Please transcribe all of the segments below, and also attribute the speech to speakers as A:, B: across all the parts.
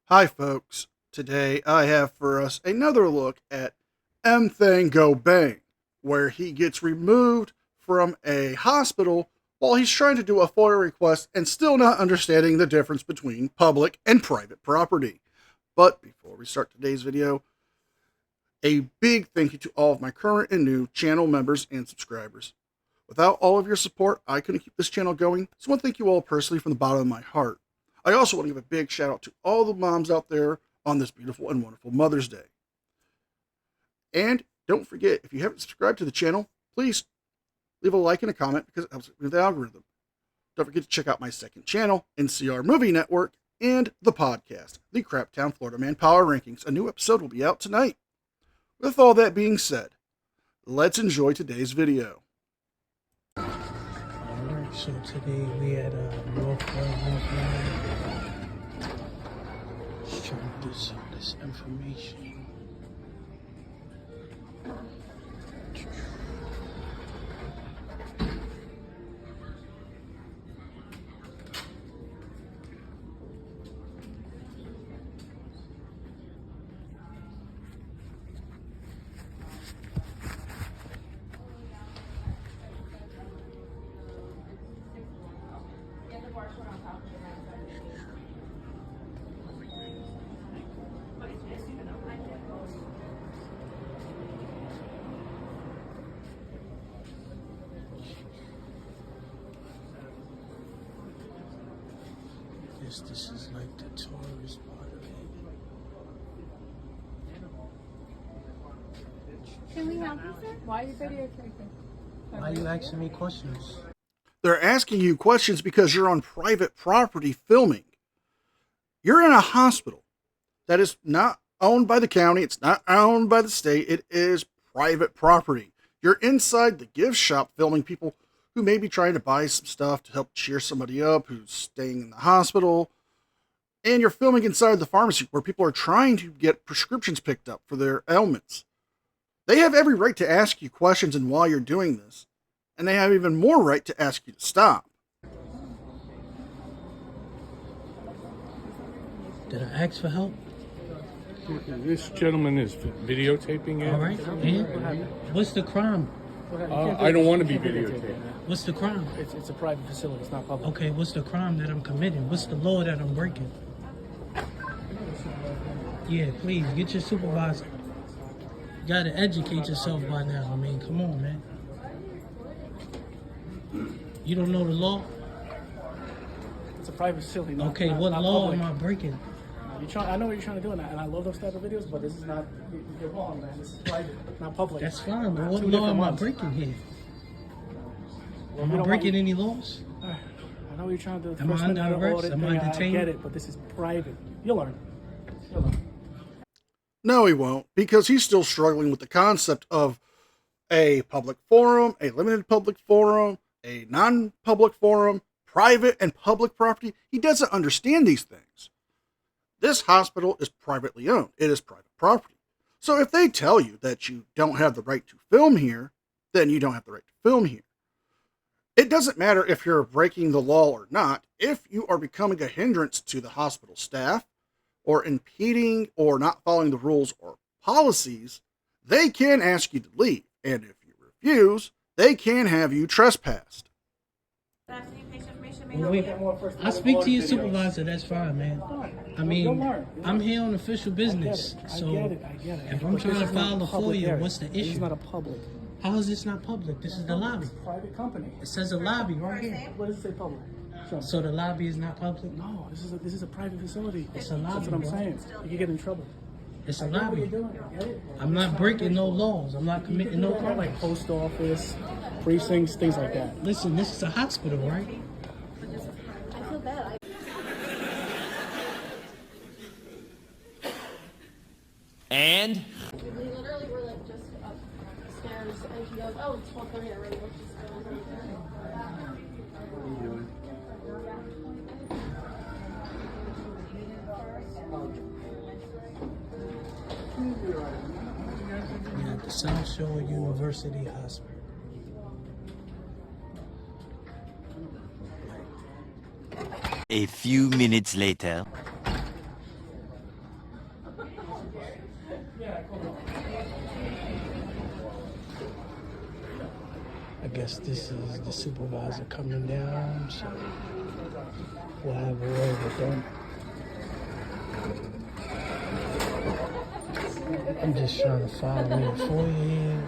A: Hi folks, today I have for us another look at M Thang Go Bang, where he gets removed from a hospital while he's trying to do a FOIA request and still not understanding the difference between public and private property. But before we start today's video, a big thank you to all of my current and new channel members and subscribers. Without all of your support, I couldn't keep this channel going, so I want to thank you all personally from the bottom of my heart. I also want to give a big shout out to all the moms out there on this beautiful and wonderful Mother's Day. And don't forget, if you haven't subscribed to the channel, please leave a like and a comment because it helps with the algorithm. Don't forget to check out my second channel, NCR Movie Network, and the podcast, the Craptown Florida Man Power Rankings. A new episode will be out tonight. With all that being said, let's enjoy today's video.
B: Alright, so today we at Northline. Just trying to get some of this information. This is like the tourist part of it.
C: Can we help you, sir? Why are you videotaping?
B: Why are you asking me questions?
A: They're asking you questions because you're on private property filming. You're in a hospital that is not owned by the county. It's not owned by the state. It is private property. You're inside the gift shop filming people who may be trying to buy some stuff to help cheer somebody up who's staying in the hospital. And you're filming inside the pharmacy where people are trying to get prescriptions picked up for their ailments. They have every right to ask you questions and why you're doing this. And they have even more right to ask you to stop.
B: Did I ask for help?
D: This gentleman is videotaping it.
B: All right. And what's the crime?
D: I don't want to be videotaped.
B: What's the crime?
E: It's a private facility. It's not public.
B: Okay, what's the crime that I'm committing? What's the law that I'm breaking? Yeah, please, get your supervisor. You gotta educate yourself by now. I mean, come on, man. You don't know the law?
E: It's a private facility.
B: Okay, what
E: not
B: law
E: public.
B: am I breaking?
E: I know what you're trying to do, and I love those type of videos, but this is not. You're wrong, man. This is private, not public.
B: That's fine, but what
E: Two
B: law
E: different
B: am I
E: ones.
B: breaking here?
E: Well,
B: Am
E: we
B: I
E: don't
B: breaking
E: want-
B: any laws?
E: I know what you're trying to do.
B: Am I
E: First
B: under
E: Amendment
B: arrest?
E: audit
B: Am I
E: thing, I
B: detained?
E: get it, but this is private. You'll learn. You'll learn.
A: No, he won't, because he's still struggling with the concept of a public forum, a limited public forum, a non-public forum, private and public property. He doesn't understand these things. This hospital is privately owned. It is private property. So if they tell you that you don't have the right to film here, then you don't have the right to film here. It doesn't matter if you're breaking the law or not. If you are becoming a hindrance to the hospital staff, or impeding or not following the rules or policies, they can ask you to leave. And if you refuse, they can have you trespassed.
B: Well, wait, I speak to your supervisor, that's fine, man. I mean, I'm here on official business, so
E: I get it.
B: if I'm
E: But
B: trying
E: this
B: to
E: is not
B: file a
E: public
B: FOIA,
E: area.
B: what's the
E: This is
B: issue?
E: not a public.
B: How is this not public? This is the lobby.
E: It's a private company.
B: It says a lobby right here.
E: What does it say public? Show me.
B: So the lobby is not public?
E: No, this is a private facility.
B: It's a
E: That's
B: lobby,
E: what I'm
B: bro.
E: saying. You can get in trouble.
B: It's a
E: I get what you're
B: lobby.
E: doing. I get it.
B: I'm not breaking no laws. I'm not committing no crime.
E: Like post office, precincts, things like that.
B: Listen, this is a hospital, right?
C: I feel bad.
F: And
C: We literally were like just upstairs, and she goes, "Oh, it's 12:30 already. Let's just go."
B: Yeah, at the South Shore University Hospital.
F: a few minutes later.
B: guess this is the supervisor coming down, so we'll have a word with them. I'm just trying to file me a FOIA here,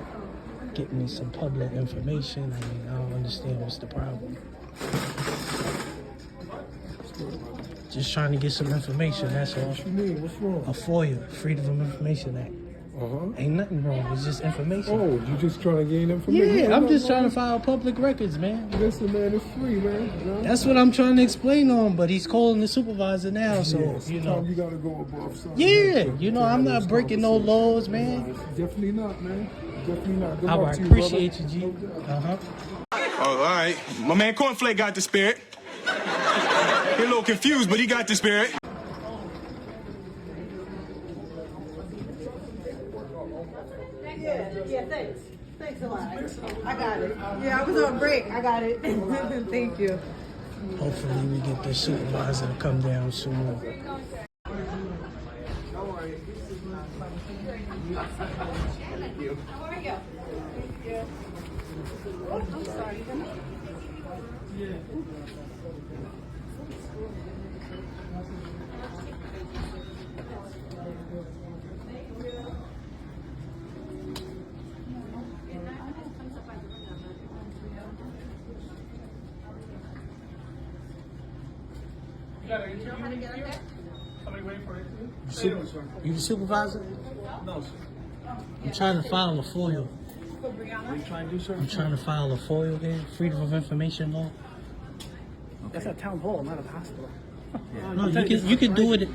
B: get me some public information. I mean, I don't understand what's the problem. Just trying to get some information, that's all.
D: What you mean? What's wrong?
B: A FOIA, Freedom of Information Act. Ain't nothing wrong, it's just information.
D: Oh, you just trying to gain information?
B: Yeah, I'm just trying to file public records, man.
D: Listen, man, it's free, man.
B: That's what I'm trying to explain on, but he's calling the supervisor now, so, you know.
D: Sometimes you gotta go above something.
B: Yeah, you know, I'm not breaking no laws, man.
D: Definitely not, man. Definitely not. Good
B: All
D: luck
B: right,
D: to you,
B: appreciate you,
D: brother.
B: G.
D: No doubt.
G: Oh, all right. My man Cornflake got the spirit. He a little confused, but he got the spirit.
H: Yeah, thanks. Thanks a lot. I got it. Yeah, I was on break. I got it. Thank you.
B: Hopefully we get the supervisor to come down soon. You the supervisor?
E: No, sir.
B: I'm trying to file a FOIA.
E: What are you trying to do, sir?
B: I'm trying to file a FOIA here, Freedom of Information Law.
E: That's at town hall, not at the hospital.
B: No, you can do it.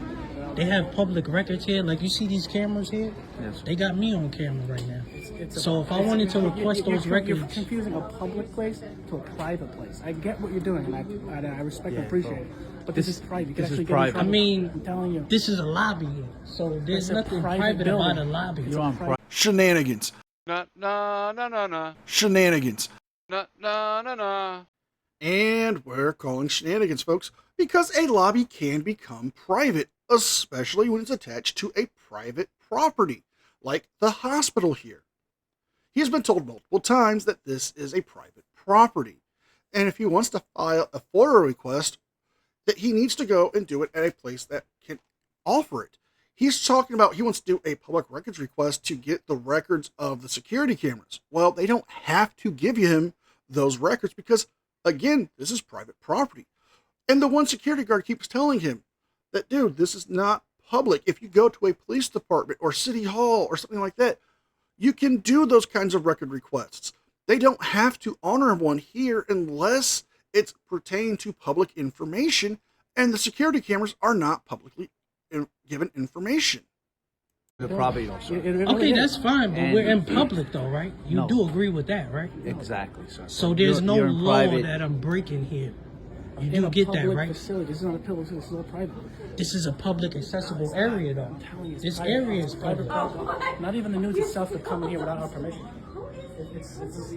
B: They have public records here. Like you see these cameras here?
I: Yes.
B: They got me on camera right now. So if I wanted to request those
E: You're
B: records,
E: confusing a public place to a private place. I get what you're doing, and I respect and appreciate it. But this is private. You can
I: this is
E: actually get in
I: private.
E: trouble.
B: I mean,
E: I'm telling you.
B: this is a lobby here, so there's
E: It's a
B: nothing
E: private
B: private about
E: building.
B: a lobby.
I: You're on private.
A: Shenanigans.
J: No.
A: Shenanigans.
J: No.
A: And we're calling shenanigans, folks, because a lobby can become private, especially when it's attached to a private property, like the hospital here. He has been told multiple times that this is a private property, and if he wants to file a FOIA request, that he needs to go and do it at a place that can offer it. He's talking about he wants to do a public records request to get the records of the security cameras. Well, they don't have to give him those records because, again, this is private property. And the one security guard keeps telling him that, dude, this is not public. If you go to a police department or city hall or something like that, you can do those kinds of record requests. They don't have to honor one here unless it's pertaining to public information, and the security cameras are not publicly given information.
I: The property don't serve.
B: Okay, that's fine, but
I: And-
B: we're in public though, right? You
I: No.
B: do agree with that, right?
I: Exactly, sir.
B: So there's no
I: You're in
B: law
I: private.
B: that I'm breaking here. You
E: In
B: do
E: a
B: get that,
E: public
B: right?
E: facility. This is not a public facility. This is all private.
B: This is a public accessible area though.
E: I'm telling you, it's
B: This
E: private.
B: area is
E: Private
B: public.
E: property. Not even the news itself could come in here without our permission.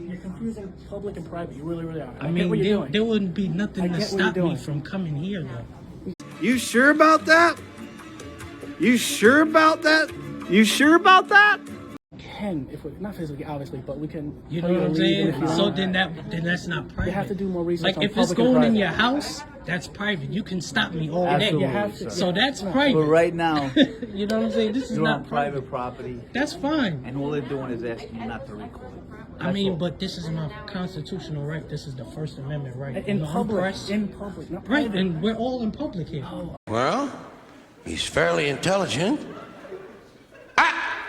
E: You're confusing public and private. You really are.
B: I
E: get
B: mean,
E: what you're doing.
B: there wouldn't be
E: I
B: nothing to
E: get what you're
B: stop me
E: doing.
B: from coming here though.
K: You sure about that? You sure about that? You sure about that?
E: Can, if we not physically, obviously, but we can.
B: You know
E: play
B: what I'm
E: the lead
B: saying?
E: if you
B: So
E: want.
B: then that's not private.
E: You have to do more research
B: Like
E: on
B: if it's
E: public and
B: going in
E: private.
B: your house, that's private. You can stop me all
I: Absolutely,
B: day.
E: You have to.
B: So that's
I: But
B: private.
I: right now,
B: You know what I'm saying? This is
I: you're
B: not
I: on private property,
B: That's fine.
I: and all they're doing is asking you not to record.
B: I mean, but this is my constitutional right. This is the First Amendment right.
E: In
B: You know, I'm
E: public,
B: pressed.
E: in public, not
B: Right,
E: private.
B: and we're all in public here.
F: Well, he's fairly intelligent.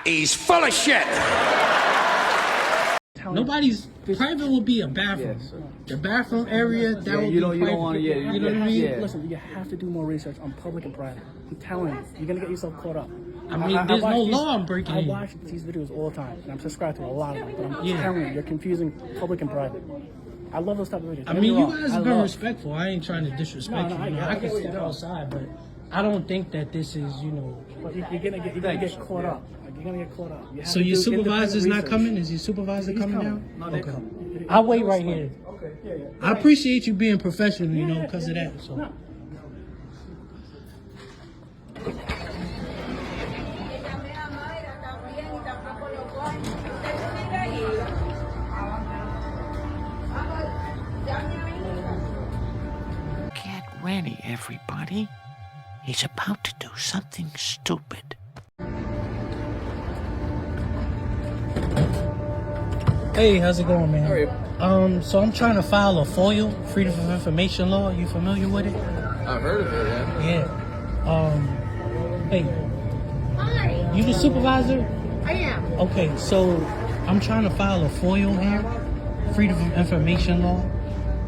F: He's full of shit.
B: Nobody's private will be a bathroom.
E: Yes, sir.
B: The bathroom area that will
I: you
B: be
I: don't
B: private.
I: wanna- yeah,
B: you know what I mean?
I: yeah.
E: Listen, you have to do more research on public and private. I'm telling you, you're gonna get yourself caught up.
B: I mean, there's
E: watch
B: no
E: these-
B: law I'm breaking
E: I
B: in.
E: watch these videos all the time, and I'm subscribed to a lot of them. But I'm
B: Yeah.
E: telling you, you're confusing public and private. I love those type of videos.
B: I
E: Don't
B: mean,
E: get me
B: you
E: wrong.
B: guys
E: I
B: have been
E: love-
B: respectful. I ain't trying to disrespect
E: No,
B: you.
E: I
B: You know,
E: get
B: I
E: what
B: can
E: you're
B: step
E: doing.
B: outside, but I don't think that this is, you know.
E: But you're gonna get caught up. Like, you're gonna get caught up. You have
B: So
E: to
B: your
E: do
B: supervisor's
E: independent
B: not
E: research.
B: coming? Is your supervisor
E: He's
B: coming
E: coming.
B: down?
E: No, they're
B: Okay.
E: coming.
B: I'll wait right here.
E: Okay, yeah.
B: I appreciate you being professional, you know, because of that. So.
E: No.
F: ready, everybody. He's about to do something stupid.
B: Hey, how's it going, man?
I: How are you?
B: So I'm trying to file a FOIL, Freedom of Information Law. You familiar with it?
I: I've heard of it, yeah.
B: Yeah. Hey,
H: Hi.
B: you the supervisor?
H: I am.
B: Okay, so I'm trying to file a FOIL here, Freedom of Information Law.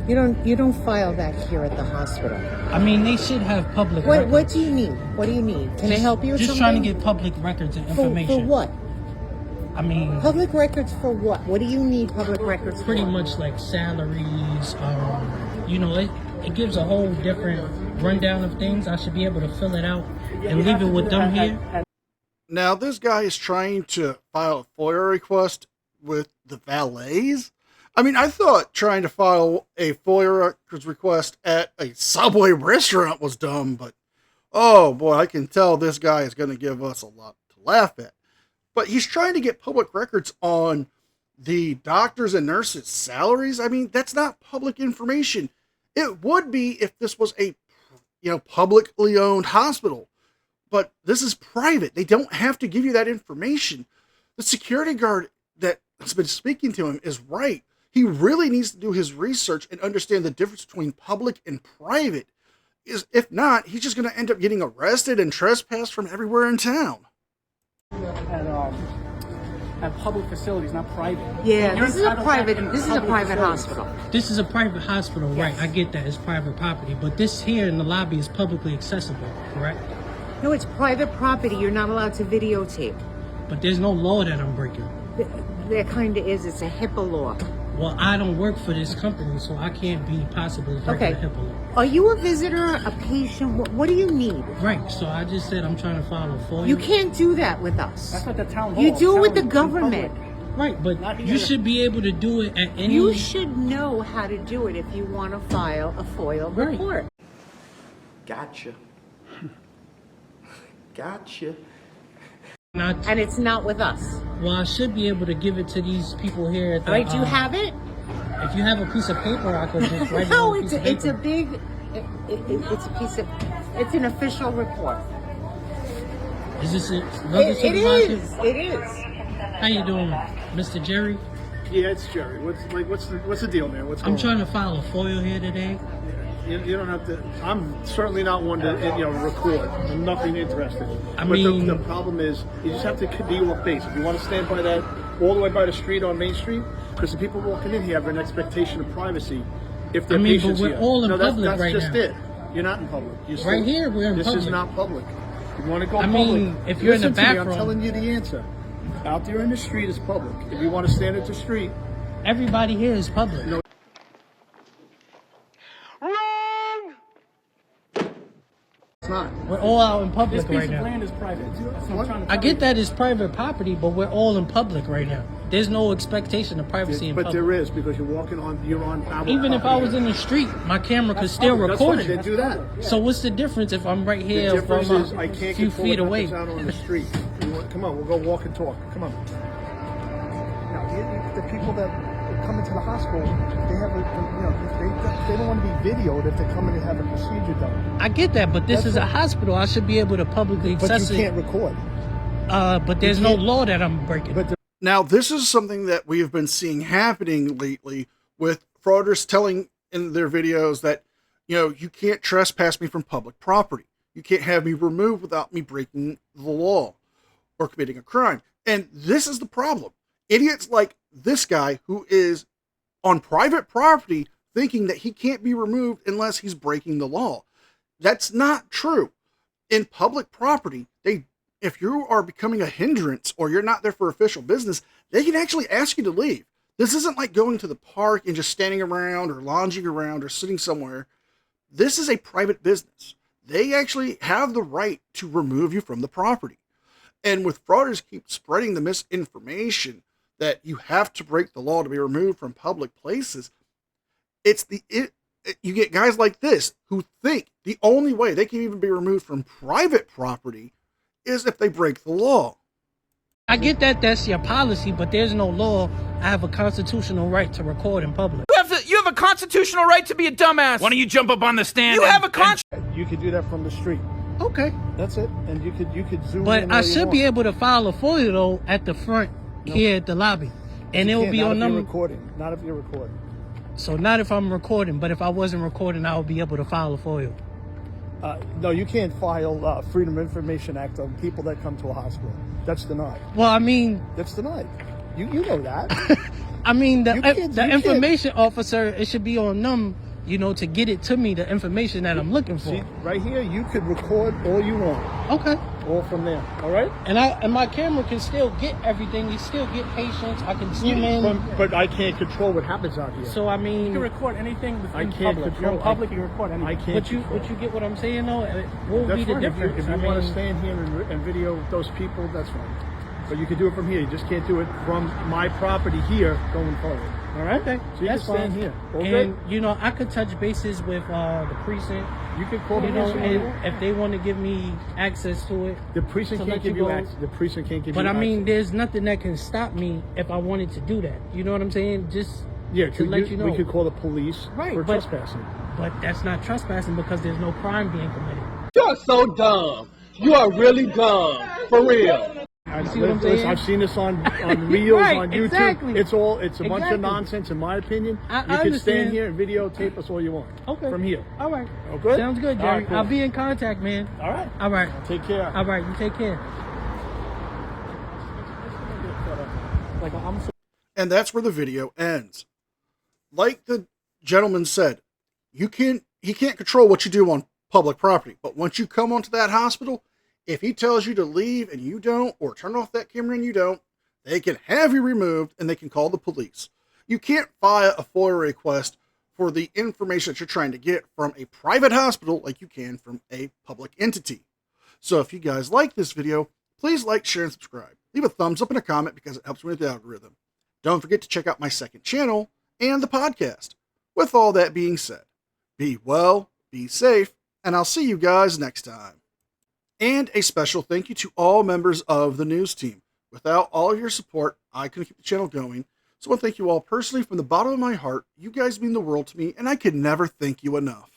H: You don't file that here at the hospital.
B: I mean, they should have public records.
H: What do you need? What do you need? Can I help you with
B: Just
H: something?
B: trying to get public records and information.
H: For what?
B: I mean,
H: Public records for what? What do you need public records
B: pretty
H: for?
B: much like salaries. You know, it gives a whole different rundown of things. I should be able to fill it out and leave it with them here.
A: Now, this guy is trying to file a FOIA request with the valets. I mean, I thought trying to file a FOIA request at a Subway restaurant was dumb, but oh boy, I can tell this guy is going to give us a lot to laugh at. But he's trying to get public records on the doctors' and nurses' salaries. I mean, that's not public information. It would be if this was a, publicly owned hospital. But this is private. They don't have to give you that information. The security guard that has been speaking to him is right. He really needs to do his research and understand the difference between public and private. If not, he's just going to end up getting arrested and trespassed from everywhere in town.
E: At public facilities, not private.
H: Yeah,
E: You're
H: this is a
E: entitled
H: private.
E: to
H: This is a
E: public
H: private
E: facilities.
H: hospital.
B: This is a private hospital, right?
H: Yes.
B: I get that it's private property, but this here in the lobby is publicly accessible, correct?
H: No, it's private property. You're not allowed to videotape.
B: But there's no law that I'm breaking.
H: There kind of is. It's a HIPAA law.
B: Well, I don't work for this company, so I can't be possibly breaking
H: Okay.
B: the HIPAA law.
H: Are you a visitor, a patient? What do you need?
B: Right, so I just said I'm trying to file a FOIA.
H: You can't do that with us.
E: That's what the town hall.
H: You do it with the
E: in
H: government.
E: public.
B: Right, but
E: Not
B: you
E: here.
B: should be able to do it at any...
H: You should know how to do it if you want to file a FOIL
B: Right.
H: report.
I: Gotcha. Gotcha.
B: Not,
H: And it's not with us.
B: well, I should be able to give it to these people here at the...
H: All right, do you have it?
B: If you have a piece of paper, I could just write it
H: No,
B: on a piece of
H: it's a
B: paper.
H: big, it's a piece of, it's an official report.
B: Is this another
H: It
B: supervisor?
H: is. It is.
B: How you doing, Mr. Jerry?
L: Yeah, it's Jerry. What's the deal, man? What's
B: I'm
L: going
B: trying to file a FOIL here today.
L: on? You don't have to. I'm certainly not one to record. I'm nothing interested.
B: I
L: but
B: mean-
L: the problem is you just have to be off base. If you want to stand by that all the way by the street on Main Street, because the people walking in here have an expectation of privacy. If they're
B: I mean, but
L: patients
B: we're
L: here.
B: all in
L: no,
B: public
L: that's
B: right
L: just
B: now.
L: it. You're not in public. You're still,
B: Right here, we're in
L: this
B: public.
L: is not public. If you want to go
B: I
L: public,
B: mean, if you're in the
L: listen to me,
B: back
L: I'm
B: room-
L: telling you the answer. Out there in the street is public. If you want to stand at the street,
B: Everybody here is public.
L: No. it's not.
B: We're all out in
E: This
B: public
E: piece
B: right
E: of
B: now.
E: land is private. That's what I'm trying to
B: I
E: tell
B: get
E: you.
B: that it's private property, but we're all in public right now. There's no expectation of privacy in
L: But
B: public.
L: there is because you're on our
B: Even if I was in the street, my camera could still
L: That's
B: record
L: fine,
B: you.
L: then do that.
B: So what's the difference if I'm right
L: The
B: here
L: difference
B: from
L: is I
B: a
L: can't
B: few
L: get
B: feet
L: forward
B: away?
L: out on the street. Come on, we'll go walk and talk. Come on. Now, the people that come into the hospital, they have they don't want to be videoed if they're coming to have a procedure done.
B: I get that, but this
L: That's
B: is a
L: what-
B: hospital. I should be able to publicly
L: But
B: access
L: you
B: it.
L: can't record.
B: But there's no
L: can't-
B: law that I'm breaking.
L: But
A: Now, this is something that we have been seeing happening lately with fraudsters telling in their videos that, you can't trespass me from public property. You can't have me removed without me breaking the law or committing a crime. And this is the problem. Idiots like this guy who is on private property thinking that he can't be removed unless he's breaking the law. That's not true. In public property, if you are becoming a hindrance or you're not there for official business, they can actually ask you to leave. This isn't like going to the park and just standing around or lounging around or sitting somewhere. This is a private business. They actually have the right to remove you from the property. And with fraudsters keep spreading the misinformation that you have to break the law to be removed from public places, you get guys like this who think the only way they can even be removed from private property is if they break the law.
B: I get that that's your policy, but there's no law. I have a constitutional right to record in public.
F: You have
M: a constitutional right to be a dumbass.
N: Why don't you jump up on the stand?
M: You have a
L: You could do that from the street.
A: Okay.
L: That's it. And you could zoom in.
B: But I
L: all you
B: should be
L: want.
B: able to file a FOIA though at the front here at the lobby, and it will be
L: not
B: on
L: if you're
B: number.
L: recording. Not if you're recording.
B: So not if I'm recording, but if I wasn't recording, I would be able to file a FOIA.
L: No, you can't file Freedom of Information Act on people that come to a hospital. That's denied.
B: Well, I mean,
L: that's denied. You know that.
B: I mean, the
L: you
B: information officer, it should be on them, you know, to get it to me, the information that I'm looking for.
L: See, right here, you could record all you want.
B: Okay.
L: All from there. All right.
B: And my camera can still get everything. You still get patients. I can zoom in.
L: But I can't control what happens out here.
B: So I mean,
E: You can record anything within
L: I can't
E: public.
L: control.
E: You're in public, you can record anything.
L: I can't.
B: But you get what I'm saying though. What would
L: That's
B: be the
L: fine.
B: difference?
L: If you want to stand here and video those people, that's fine. But you can do it from here. You just can't do it from my property here going forward. All right?
B: Okay,
L: So you
B: that's
L: can stand
B: fine.
L: here. All
B: And
L: good?
B: you know, I could touch bases with the precinct.
L: You can call
B: You
L: me.
B: know, and if they want to give me access to it,
L: The precinct
B: to
L: can't
B: let
L: give
B: you
L: you
B: go.
L: access. The precinct can't give you
B: But I
L: access.
B: mean, there's nothing that can stop me if I wanted to do that. You know what I'm saying? Just
L: Yeah,
B: to let you know.
L: we could call the police
B: Right,
L: for
B: but-
L: trespassing.
B: But that's not trespassing because there's no crime being committed.
O: You're so dumb. You are really dumb. For real.
B: See what I'm saying?
L: I've seen this on Reels,
B: Right,
L: on YouTube.
B: exactly.
L: It's a bunch
B: Exactly.
L: of nonsense, in my opinion.
B: I
L: You can
B: understand.
L: stand here and videotape us all you want.
B: Okay.
L: From here.
B: All right.
L: Oh, good?
B: Sounds good,
L: All
B: Jerry.
L: right, cool.
B: I'll be in contact, man.
L: All right.
B: All right.
L: Take care.
B: All right. You take care.
E: Like I'm
A: And that's where the video ends. Like the gentleman said, he can't control what you do on public property. But once you come onto that hospital, if he tells you to leave and you don't, or turn off that camera and you don't, they can have you removed and they can call the police. You can't file a FOIA request for the information that you're trying to get from a private hospital like you can from a public entity. So if you guys like this video, please like, share, and subscribe. Leave a thumbs up and a comment because it helps me with the algorithm. Don't forget to check out my second channel and the podcast. With all that being said, be well, be safe, and I'll see you guys next time. And a special thank you to all members of the news team. Without all of your support, I couldn't keep the channel going. So I want to thank you all personally from the bottom of my heart. You guys mean the world to me, and I could never thank you enough.